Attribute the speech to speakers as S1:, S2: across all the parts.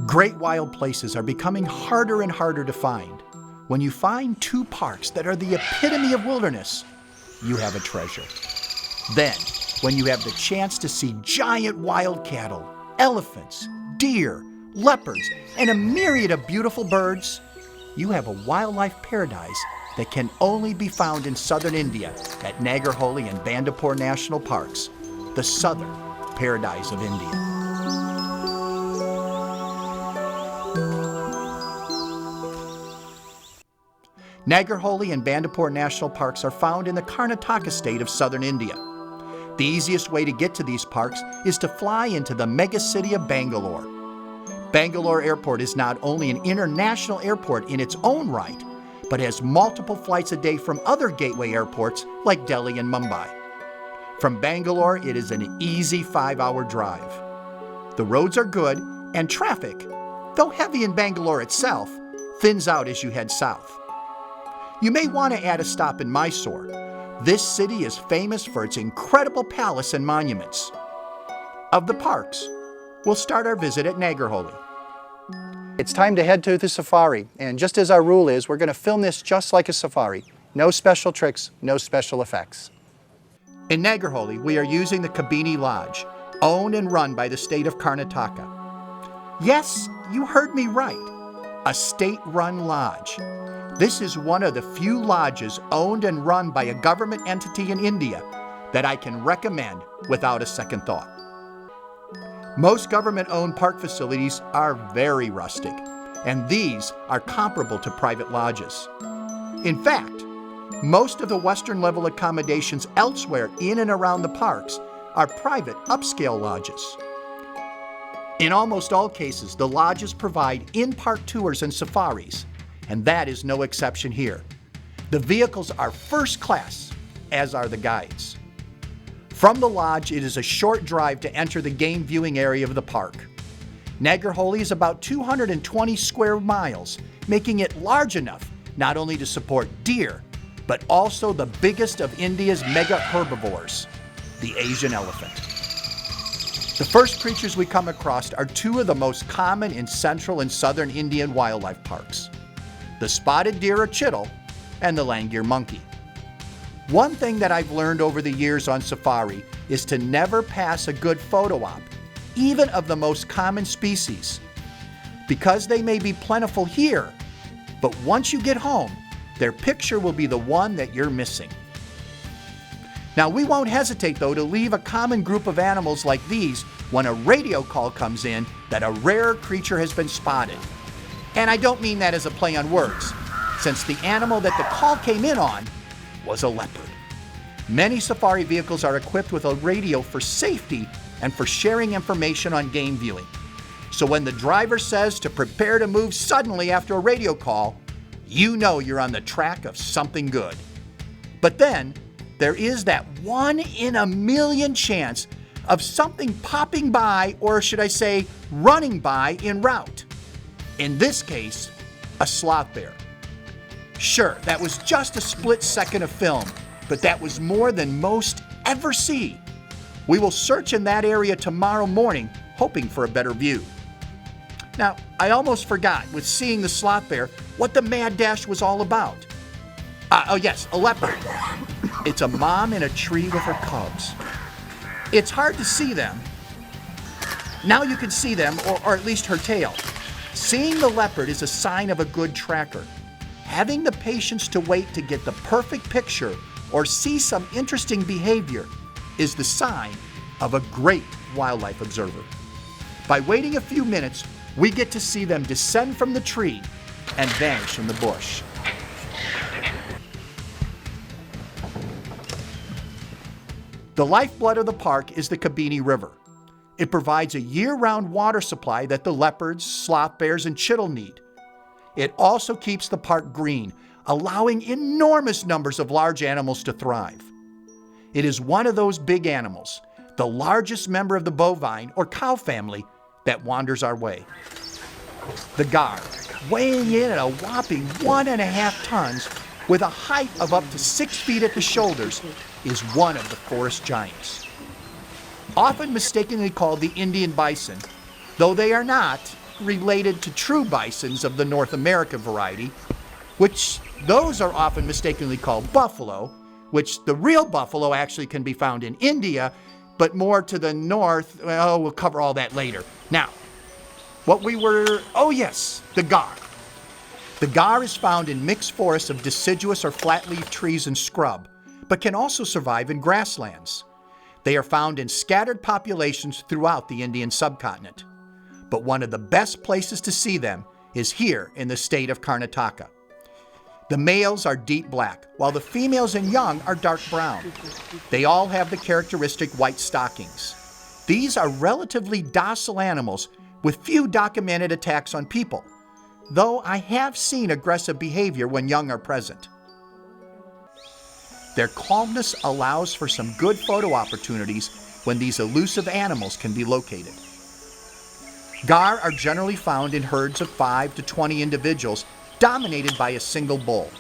S1: Great wild places are becoming harder and harder to find. When you find two parks that are the epitome of wilderness, you have a treasure. Then, when you have the chance to see giant wild cattle, elephants, deer, leopards, and a myriad of beautiful birds, you have a wildlife paradise that can only be found in southern India at Nagarhole and Bandipur National Parks, the southern paradise of India. Nagarhole and Bandipur National Parks are found in the Karnataka state of southern India. The easiest way to get to these parks is to fly into the megacity of Bangalore. Bangalore Airport is not only an international airport in its own right, but has multiple flights a day from other gateway airports like Delhi and Mumbai. From Bangalore, it is an easy 5-hour drive. The roads are good, and traffic, though heavy in Bangalore itself, thins out as you head south. You may want to add a stop in Mysore. This city is famous for its incredible palace and monuments. Of the parks, we'll start our visit at Nagarhole. It's time to head to the safari, and just as our rule is, we're going to film this just like a safari. No special tricks, no special effects. In Nagarhole, we are using the Kabini Lodge, owned and run by the state of Karnataka. Yes, you heard me right, a state-run lodge. This is one of the few lodges owned and run by a government entity in India that I can recommend without a second thought. Most government-owned park facilities are very rustic, and these are comparable to private lodges. In fact, most of the Western-level accommodations elsewhere in and around the parks are private upscale lodges. In almost all cases, the lodges provide in-park tours and safaris, and that is no exception here. The vehicles are first class, as are the guides. From the lodge, it is a short drive to enter the game viewing area of the park. Nagarhole is about 220 square miles, making it large enough not only to support deer, but also the biggest of India's mega herbivores, the Asian elephant. The first creatures we come across are two of the most common in central and southern Indian wildlife parks: the spotted deer or chital, and the langurs monkey. One thing that I've learned over the years on safari is to never pass a good photo op, even of the most common species, because they may be plentiful here, but once you get home, their picture will be the one that you're missing. Now, we won't hesitate, though, to leave a common group of animals like these when a radio call comes in that a rare creature has been spotted. And I don't mean that as a play on words, since the animal that the call came in on was a leopard. Many safari vehicles are equipped with a radio for safety and for sharing information on game viewing. So when the driver says to prepare to move suddenly after a radio call, you know you're on the track of something good. But then, there is that 1 in a million chance of something popping by, or should I say, running by en route. In this case, a sloth bear. Sure, that was just a split second of film, but that was more than most ever see. We will search in that area tomorrow morning, hoping for a better view. Now, I almost forgot, with seeing the sloth bear, what the mad dash was all about. Oh yes, a leopard. It's a mom in a tree with her cubs. It's hard to see them. Now you can see them, or at least her tail. Seeing the leopard is a sign of a good tracker. Having the patience to wait to get the perfect picture or see some interesting behavior is the sign of a great wildlife observer. By waiting a few minutes, we get to see them descend from the tree and vanish in the bush. The lifeblood of the park is the Kabini River. It provides a year-round water supply that the leopards, sloth bears, and chital need. It also keeps the park green, allowing enormous numbers of large animals to thrive. It is one of those big animals, the largest member of the bovine or cow family, that wanders our way. The gar, weighing in at a whopping 1.5 tons, with a height of up to 6 feet at the shoulders, is one of the forest giants. Often mistakenly called the Indian bison, though they are not, related to true bisons of the North America variety, which those are often mistakenly called buffalo, which the real buffalo actually can be found in India, but more to the north. Well, we'll cover all that later. Now, the gar. The gar is found in mixed forests of deciduous or flat-leaf trees and scrub, but can also survive in grasslands. They are found in scattered populations throughout the Indian subcontinent. But one of the best places to see them is here in the state of Karnataka. The males are deep black, while the females and young are dark brown. They all have the characteristic white stockings. These are relatively docile animals with few documented attacks on people, though I have seen aggressive behavior when young are present. Their calmness allows for some good photo opportunities when these elusive animals can be located. Gar are generally found in herds of 5 to 20 individuals, dominated by a single bull.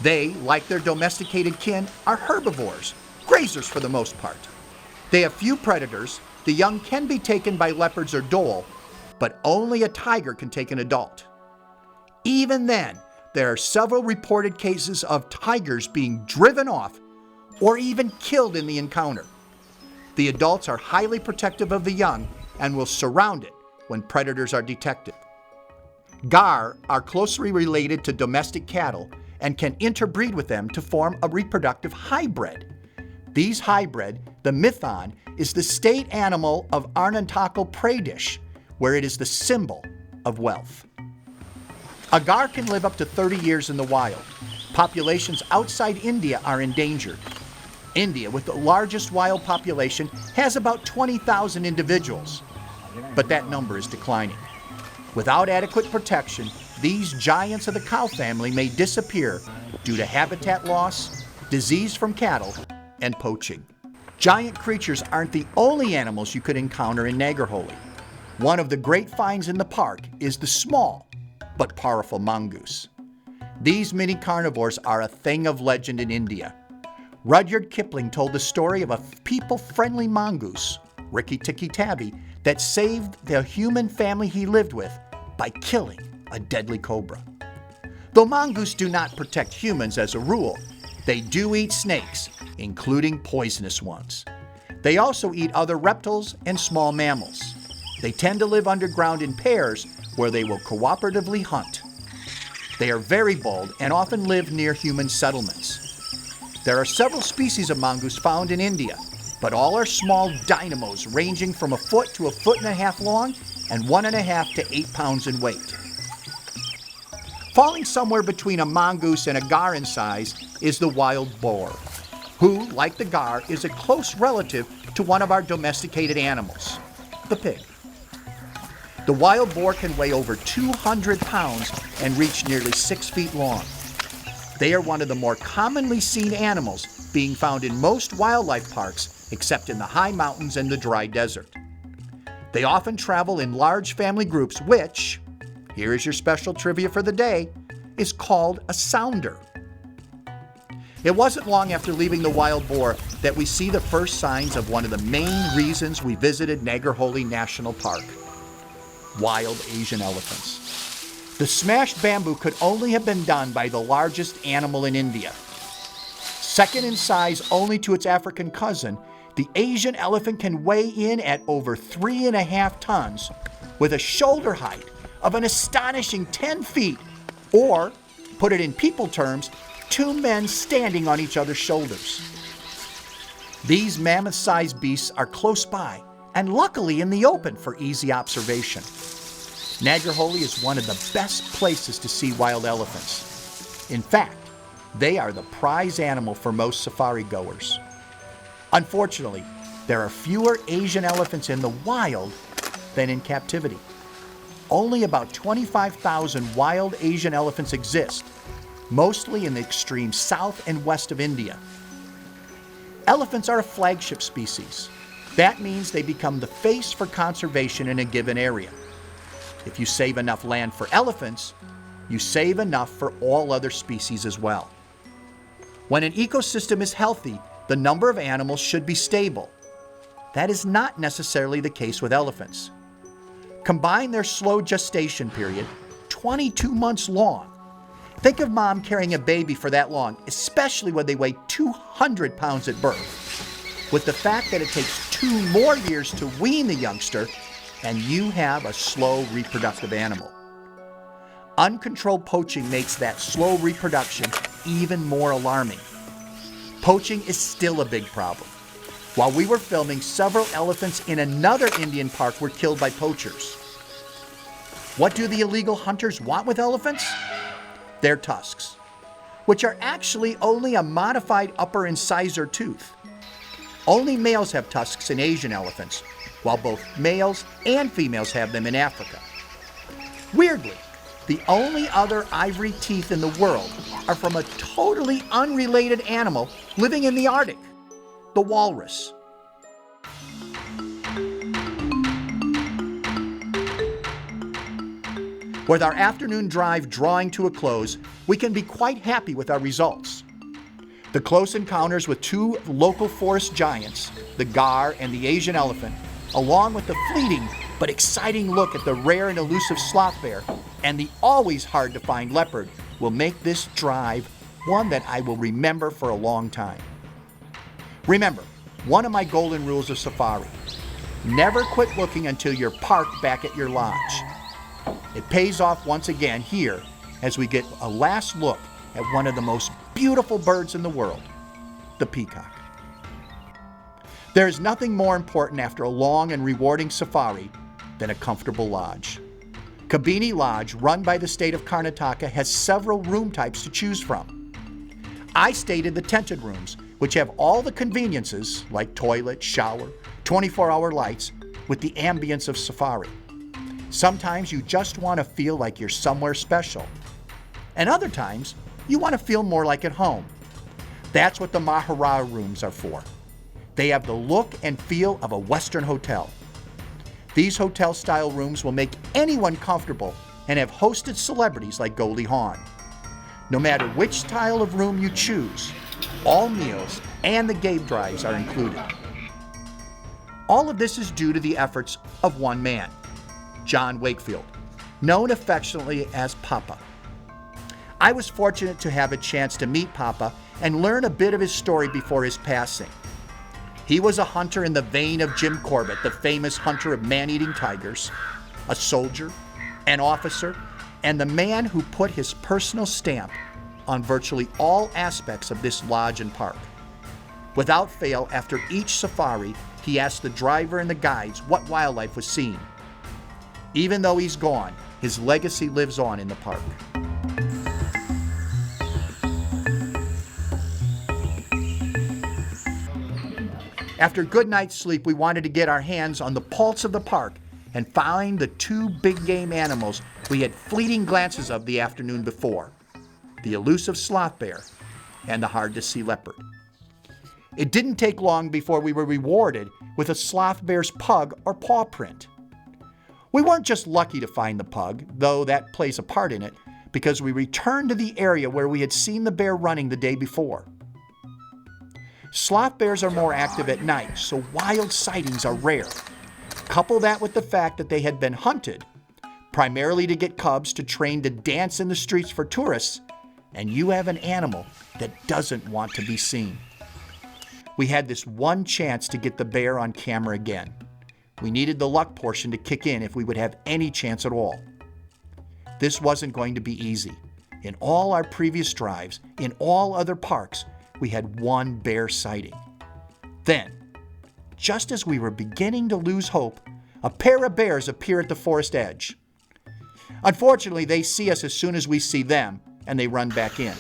S1: They, like their domesticated kin, are herbivores, grazers for the most part. They have few predators. The young can be taken by leopards or dhole, but only a tiger can take an adult. Even then, there are several reported cases of tigers being driven off or even killed in the encounter. The adults are highly protective of the young and will surround it when predators are detected. Gar are closely related to domestic cattle and can interbreed with them to form a reproductive hybrid. These hybrid, the mithon, is the state animal of Arunachal Pradesh, where it is the symbol of wealth. A gar can live up to 30 years in the wild. Populations outside India are endangered. India, with the largest wild population, has about 20,000 individuals, but that number is declining. Without adequate protection, these giants of the cow family may disappear due to habitat loss, disease from cattle, and poaching. Giant creatures aren't the only animals you could encounter in Nagarhole. One of the great finds in the park is the small but powerful mongoose. These mini carnivores are a thing of legend in India. Rudyard Kipling told the story of a people-friendly mongoose, Rikki Tikki Tavi, that saved the human family he lived with by killing a deadly cobra. Though mongoose do not protect humans as a rule, they do eat snakes, including poisonous ones. They also eat other reptiles and small mammals. They tend to live underground in pairs where they will cooperatively hunt. They are very bold and often live near human settlements. There are several species of mongoose found in India, but all are small dynamos ranging from 1 foot to 1.5 feet long and 1.5 to 8 pounds in weight. Falling somewhere between a mongoose and a gar in size is the wild boar, who, like the gar, is a close relative to one of our domesticated animals, the pig. The wild boar can weigh over 200 pounds and reach nearly 6 feet long. They are one of the more commonly seen animals, being found in most wildlife parks except in the high mountains and the dry desert. They often travel in large family groups, which, here is your special trivia for the day, is called a sounder. It wasn't long after leaving the wild boar that we see the first signs of one of the main reasons we visited Nagarhole National Park: wild Asian elephants. The smashed bamboo could only have been done by the largest animal in India. Second in size only to its African cousin, the Asian elephant can weigh in at over 3.5 tons with a shoulder height of an astonishing 10 feet, or, put it in people terms, 2 men standing on each other's shoulders. These mammoth-sized beasts are close by and luckily in the open for easy observation. Nagarhole is one of the best places to see wild elephants. In fact, they are the prize animal for most safari goers. Unfortunately, there are fewer Asian elephants in the wild than in captivity. Only about 25,000 wild Asian elephants exist, mostly in the extreme south and west of India. Elephants are a flagship species. That means they become the face for conservation in a given area. If you save enough land for elephants, you save enough for all other species as well. When an ecosystem is healthy, the number of animals should be stable. That is not necessarily the case with elephants. Combine their slow gestation period, 22 months long. Think of mom carrying a baby for that long, especially when they weigh 200 pounds at birth. With the fact that it takes 2 more years to wean the youngster, and you have a slow reproductive animal. Uncontrolled poaching makes that slow reproduction even more alarming. Poaching is still a big problem. While we were filming, several elephants in another Indian park were killed by poachers. What do the illegal hunters want with elephants? Their tusks, which are actually only a modified upper incisor tooth. Only males have tusks in Asian elephants, while both males and females have them in Africa. Weirdly, the only other ivory teeth in the world are from a totally unrelated animal living in the Arctic, the walrus. With our afternoon drive drawing to a close, we can be quite happy with our results. The close encounters with 2 local forest giants, the gar and the Asian elephant, along with the fleeting but exciting look at the rare and elusive sloth bear and the always hard to find leopard, will make this drive one that I will remember for a long time. Remember, one of my golden rules of safari: never quit looking until you're parked back at your lodge. It pays off once again here as we get a last look at one of the most beautiful birds in the world, the peacock. There is nothing more important after a long and rewarding safari than a comfortable lodge. Kabini Lodge, run by the state of Karnataka, has several room types to choose from. I stayed in the tented rooms, which have all the conveniences like toilet, shower, 24-hour lights, with the ambience of safari. Sometimes you just want to feel like you're somewhere special. And other times, you want to feel more like at home. That's what the Mahara rooms are for. They have the look and feel of a Western hotel. These hotel-style rooms will make anyone comfortable and have hosted celebrities like Goldie Hawn. No matter which style of room you choose, all meals and the game drives are included. All of this is due to the efforts of one man, John Wakefield, known affectionately as Papa. I was fortunate to have a chance to meet Papa and learn a bit of his story before his passing. He was a hunter in the vein of Jim Corbett, the famous hunter of man-eating tigers, a soldier, an officer, and the man who put his personal stamp on virtually all aspects of this lodge and park. Without fail, after each safari, he asked the driver and the guides what wildlife was seen. Even though he's gone, his legacy lives on in the park. After a good night's sleep, we wanted to get our hands on the pulse of the park and find the 2 big game animals we had fleeting glances of the afternoon before, the elusive sloth bear and the hard-to-see leopard. It didn't take long before we were rewarded with a sloth bear's pug or paw print. We weren't just lucky to find the pug, though that plays a part in it, because we returned to the area where we had seen the bear running the day before. Sloth bears are more active at night, so wild sightings are rare. Couple that with the fact that they had been hunted, primarily to get cubs to train to dance in the streets for tourists, and you have an animal that doesn't want to be seen. We had this one chance to get the bear on camera again. We needed the luck portion to kick in if we would have any chance at all. This wasn't going to be easy. In all our previous drives, in all other parks, we had one bear sighting. Then, just as we were beginning to lose hope, a pair of bears appear at the forest edge. Unfortunately, they see us as soon as we see them, and they run back in.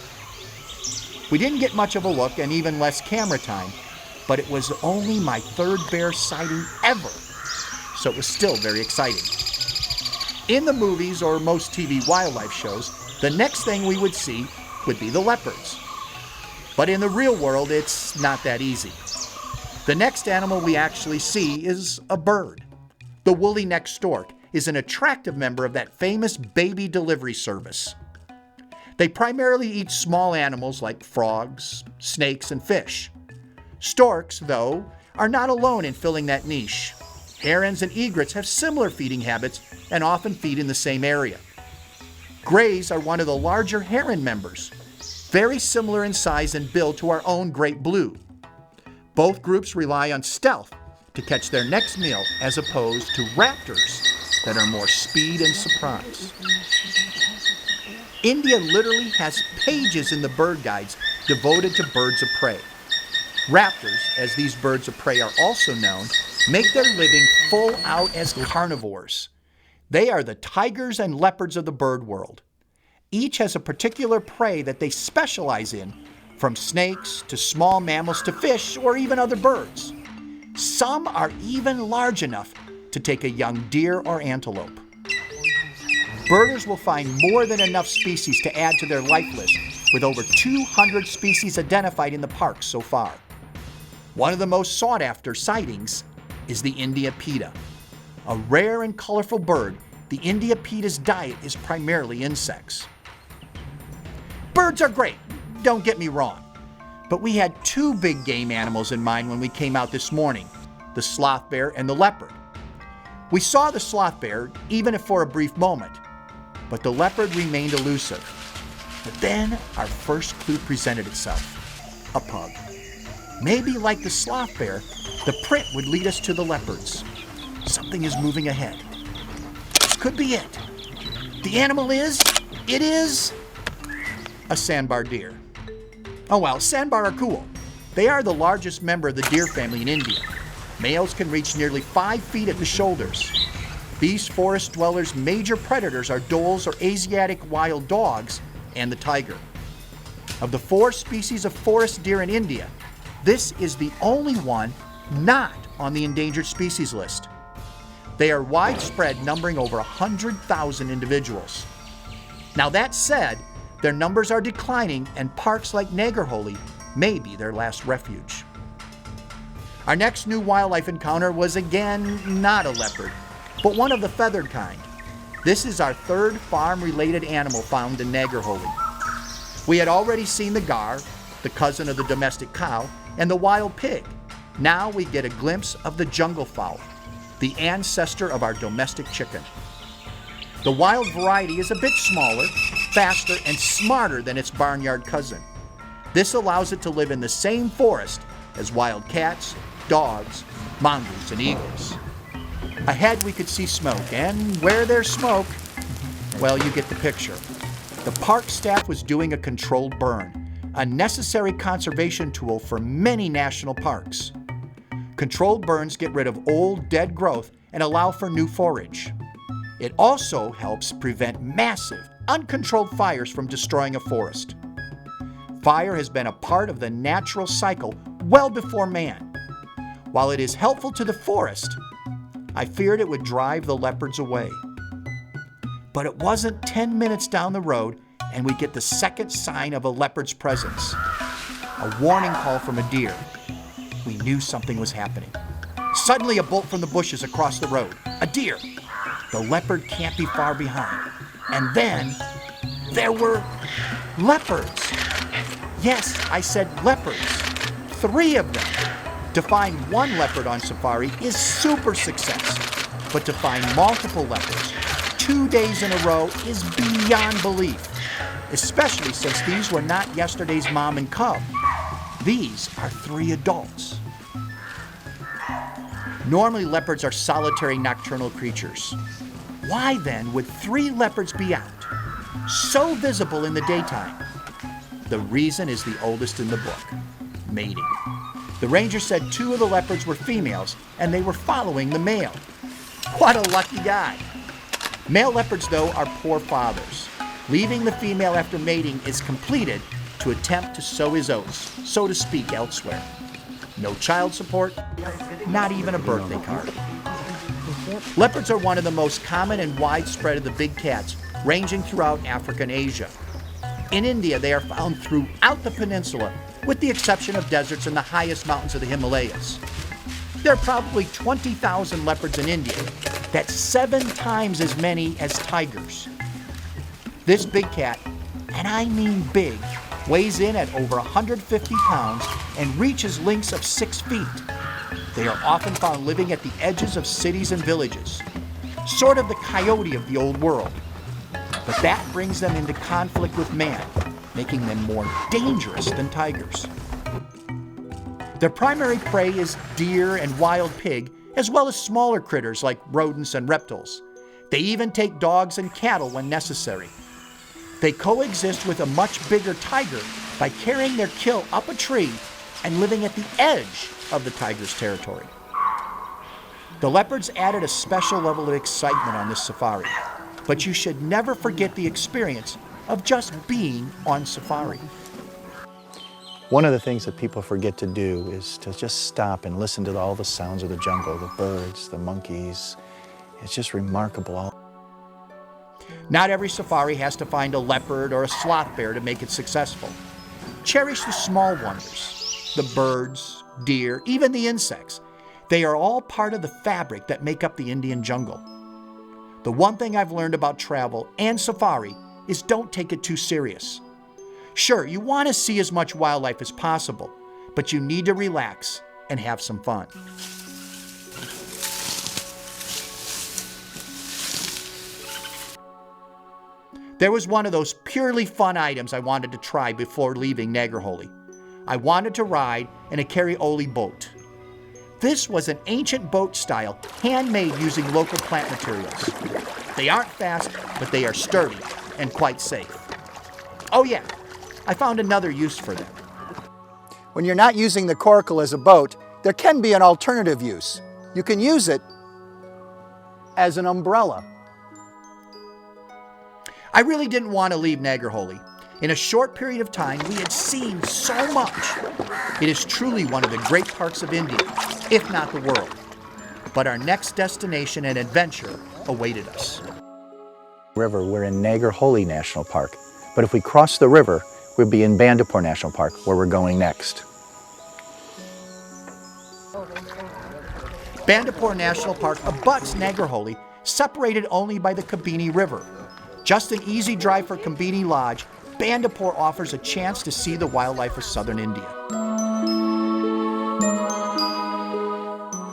S1: We didn't get much of a look and even less camera time, but it was only my 3rd bear sighting ever, so it was still very exciting. In the movies or most TV wildlife shows, the next thing we would see would be the leopards. But in the real world, it's not that easy. The next animal we actually see is a bird. The woolly-necked stork is an attractive member of that famous baby delivery service. They primarily eat small animals like frogs, snakes, and fish. Storks, though, are not alone in filling that niche. Herons and egrets have similar feeding habits, and often feed in the same area. Greys are one of the larger heron members, very similar in size and build to our own great blue. Both groups rely on stealth to catch their next meal as opposed to raptors that are more speed and surprise. India literally has pages in the bird guides devoted to birds of prey. Raptors, as these birds of prey are also known, make their living full out as carnivores. They are the tigers and leopards of the bird world. Each has a particular prey that they specialize in, from snakes to small mammals to fish or even other birds. Some are even large enough to take a young deer or antelope. Birders will find more than enough species to add to their life list, with over 200 species identified in the park so far. One of the most sought-after sightings is the India pita. A rare and colorful bird, the India pita's diet is primarily insects. Birds are great, don't get me wrong, but we had two big game animals in mind when we came out this morning, the sloth bear and the leopard. We saw the sloth bear, even if for a brief moment, but the leopard remained elusive. But then our first clue presented itself, a pug. Maybe like the sloth bear, the print would lead us to the leopards. Something is moving ahead. This could be it. The animal is a sandbar deer. Oh well, sandbar are cool. They are the largest member of the deer family in India. Males can reach nearly 5 feet at the shoulders. These forest dwellers' major predators are dholes or Asiatic wild dogs and the tiger. Of the 4 species of forest deer in India, this is the only one not on the endangered species list. They are widespread, numbering over 100,000 individuals. Now that said, their numbers are declining and parks like Nagarhole may be their last refuge. Our next new wildlife encounter was again not a leopard, but one of the feathered kind. This is our third farm-related animal found in Nagarhole. We had already seen the gar, the cousin of the domestic cow, and the wild pig. Now we get a glimpse of the jungle fowl, the ancestor of our domestic chicken. The wild variety is a bit smaller, faster, and smarter than its barnyard cousin. This allows it to live in the same forest as wild cats, dogs, mongoose, and eagles. Ahead we could see smoke, and where there's smoke, well, you get the picture. The park staff was doing a controlled burn, a necessary conservation tool for many national parks. Controlled burns get rid of old, dead growth and allow for new forage. It also helps prevent massive, uncontrolled fires from destroying a forest. Fire has been a part of the natural cycle well before man. While it is helpful to the forest, I feared it would drive the leopards away. But it wasn't 10 minutes down the road and we get the second sign of a leopard's presence. A warning call from a deer. We knew something was happening. Suddenly a bolt from the bushes across the road. A deer. The leopard can't be far behind. And then there were leopards. Yes, I said leopards. 3 of them. To find one leopard on safari is super success, but to find multiple leopards 2 days in a row is beyond belief, especially since these were not yesterday's mom and cub. These are 3 adults. Normally leopards are solitary nocturnal creatures. Why then would 3 leopards be out, so visible in the daytime? The reason is the oldest in the book, mating. The ranger said 2 of the leopards were females and they were following the male. What a lucky guy. Male leopards, though, are poor fathers. Leaving the female after mating is completed to attempt to sow his oats, so to speak, elsewhere. No child support, not even a birthday card. Leopards are one of the most common and widespread of the big cats, ranging throughout Africa and Asia. In India, they are found throughout the peninsula, with the exception of deserts and the highest mountains of the Himalayas. There are probably 20,000 leopards in India. That's 7 times as many as tigers. This big cat, and I mean big, weighs in at over 150 pounds and reaches lengths of 6 feet. They are often found living at the edges of cities and villages. sort of the coyote of the old world. But that brings them into conflict with man, making them more dangerous than tigers. Their primary prey is deer and wild pig, as well as smaller critters like rodents and reptiles. They even take dogs and cattle when necessary. They coexist with a much bigger tiger by carrying their kill up a tree and living at the edge of the tiger's territory. The leopards added a special level of excitement on this safari, but you should never forget the experience of just being on safari.
S2: One of the things that people forget to do is to just stop and listen to all the sounds of the jungle, the birds, the monkeys. It's just remarkable.
S1: Not every safari has to find a leopard or a sloth bear to make it successful. Cherish the small wonders, the birds, deer, even the insects. They are all part of the fabric that make up the Indian jungle. The one thing I've learned about travel and safari is don't take it too serious. Sure, you want to see as much wildlife as possible, but you need to relax and have some fun. There was one of those purely fun items I wanted to try before leaving Nagarhole. I wanted to ride in a carry-oli boat. This was an ancient boat style, handmade using local plant materials. They aren't fast, but they are sturdy and quite safe. Oh yeah, I found another use for them.
S3: When you're not using the coracle as a boat, there can be an alternative use. You can use it as an umbrella.
S1: I really didn't want to leave Nagarhole. In a short period of time, we had seen so much. It is truly one of the great parks of India, if not the world. But our next destination and adventure awaited us.
S2: We're in Nagarhole National Park, but if we cross the river, we'll be in Bandipur National Park, where we're going next.
S1: Bandipur National Park abuts Nagarhole, separated only by the Kabini River. Just an easy drive for Kabini Lodge, Bandipur offers a chance to see the wildlife of southern India.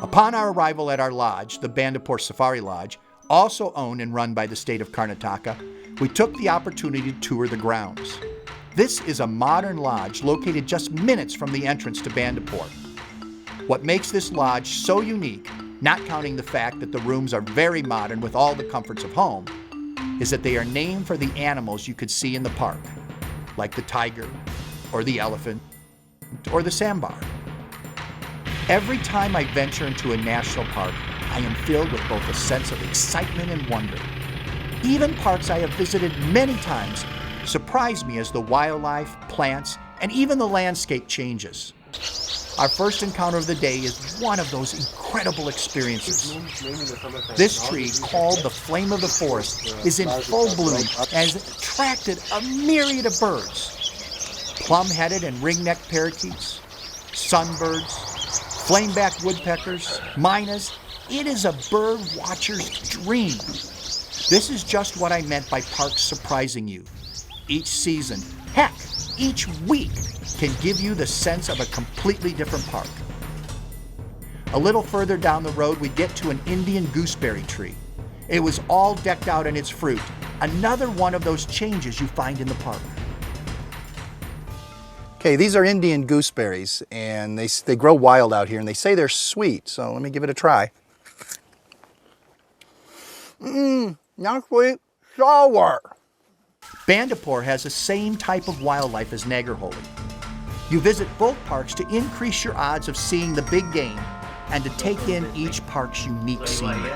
S1: Upon our arrival at our lodge, the Bandipur Safari Lodge, also owned and run by the state of Karnataka, we took the opportunity to tour the grounds. This is a modern lodge located just minutes from the entrance to Bandipur. What makes this lodge so unique, not counting the fact that the rooms are very modern with all the comforts of home, is that they are named for the animals you could see in the park, like the tiger, or the elephant, or the sambar. Every time I venture into a national park, I am filled with both a sense of excitement and wonder. Even parks I have visited many times surprise me as the wildlife, plants, and even the landscape changes. Our first encounter of the day is one of those incredible experiences. This tree, called the flame of the forest, is in full bloom and has attracted a myriad of birds. Plum-headed and ring-necked parakeets, sunbirds, flame-backed woodpeckers, mynas. It is a bird watcher's dream. This is just what I meant by parks surprising you. Each season, heck, each week, can give you the sense of a completely different park. A little further down the road, we get to an Indian gooseberry tree. It was all decked out in its fruit, another one of those changes you find in the park.
S3: Okay, these are Indian gooseberries, and they grow wild out here, and they say they're sweet, so let me give it a try. Not sweet, sour.
S1: Bandipur has the same type of wildlife as Nagarhole. You visit both parks to increase your odds of seeing the big game and to take in each park's unique scenery.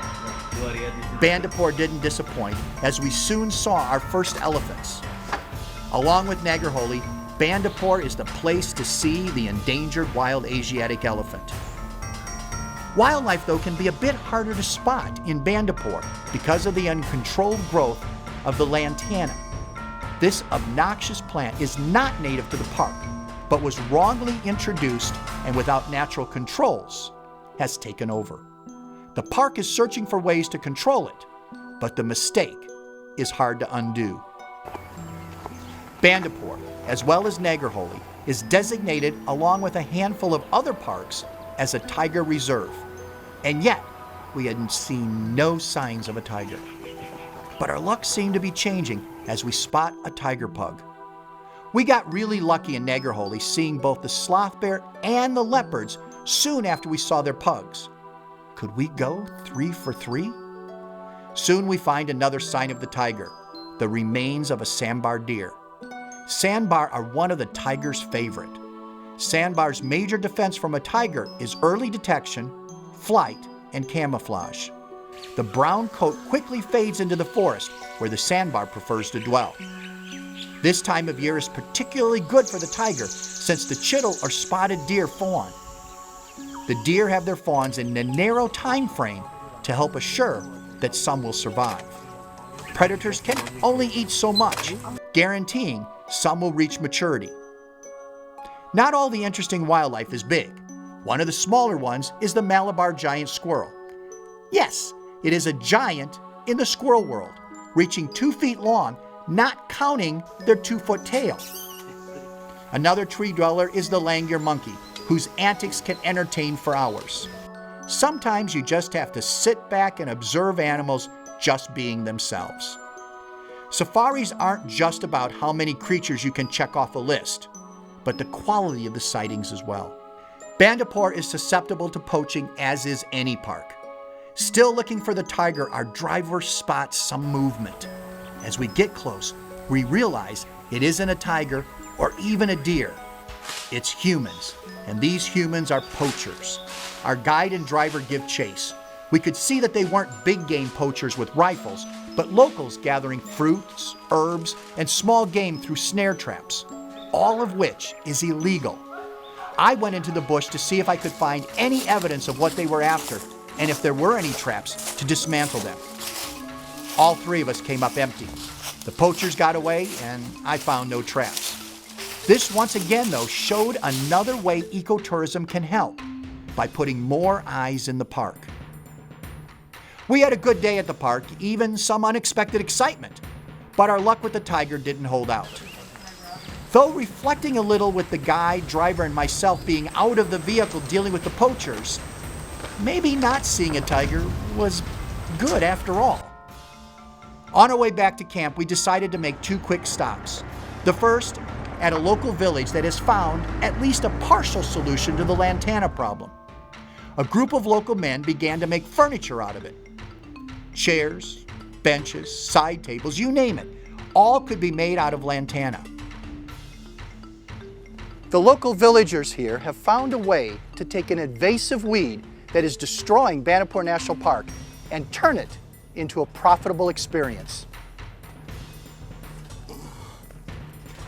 S1: Bandipur didn't disappoint, as we soon saw our first elephants. Along with Nagarhole, Bandipur is the place to see the endangered wild Asiatic elephant. Wildlife, though, can be a bit harder to spot in Bandipur because of the uncontrolled growth of the lantana. This obnoxious plant is not native to the park, but was wrongly introduced and without natural controls has taken over. The park is searching for ways to control it, but the mistake is hard to undo. Bandipur, as well as Nagarhole, is designated along with a handful of other parks as a tiger reserve. And yet, we had seen no signs of a tiger. But our luck seemed to be changing as we spot a tiger pug. We got really lucky in Nagarhole seeing both the sloth bear and the leopards soon after we saw their pugs. Could we go 3 for 3? Soon we find another sign of the tiger, the remains of a sandbar deer. Sandbar are one of the tiger's favorite. Sandbar's major defense from a tiger is early detection, flight, and camouflage. The brown coat quickly fades into the forest where the sandbar prefers to dwell. This time of year is particularly good for the tiger since the chital or spotted deer fawn. The deer have their fawns in a narrow time frame to help assure that some will survive. Predators can only eat so much, guaranteeing some will reach maturity. Not all the interesting wildlife is big. One of the smaller ones is the Malabar giant squirrel. Yes, it is a giant in the squirrel world, reaching 2 feet long, not counting their 2-foot tail. Another tree dweller is the langur monkey, whose antics can entertain for hours. Sometimes you just have to sit back and observe animals just being themselves. Safaris aren't just about how many creatures you can check off a list, but the quality of the sightings as well. Bandipur is susceptible to poaching, as is any park. Still looking for the tiger, our driver spots some movement. As we get close, we realize it isn't a tiger or even a deer. It's humans, and these humans are poachers. Our guide and driver give chase. We could see that they weren't big game poachers with rifles, but locals gathering fruits, herbs, and small game through snare traps, all of which is illegal. I went into the bush to see if I could find any evidence of what they were after, and if there were any traps, to dismantle them. All 3 of us came up empty. The poachers got away, and I found no traps. This once again, though, showed another way ecotourism can help, by putting more eyes in the park. We had a good day at the park, even some unexpected excitement, but our luck with the tiger didn't hold out. Though reflecting a little with the guide, driver, and myself being out of the vehicle dealing with the poachers, maybe not seeing a tiger was good after all. On our way back to camp, we decided to make 2 quick stops. The first, at a local village that has found at least a partial solution to the lantana problem. A group of local men began to make furniture out of it. Chairs, benches, side tables, you name it, all could be made out of lantana.
S3: The local villagers here have found a way to take an invasive weed that is destroying Bandipur National Park and turn it into a profitable experience.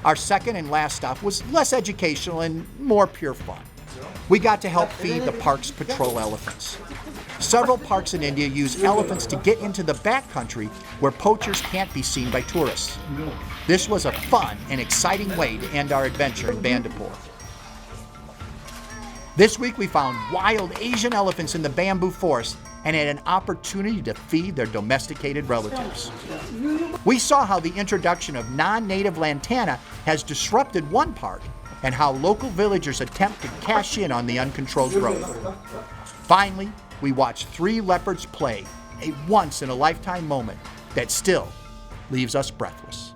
S3: Our second and last stop was less educational and more pure fun. We got to help feed the park's patrol elephants. Several parks in India use elephants to get into the backcountry where poachers can't be seen by tourists. This was a fun and exciting way to end our adventure in Bandipur. This week we found wild Asian elephants in the bamboo forest and had an opportunity to feed their domesticated relatives. We saw how the introduction of non-native lantana has disrupted one park and how local villagers attempt to cash in on the uncontrolled growth. Finally, we watched 3 leopards play, a once-in-a-lifetime moment that still leaves us breathless.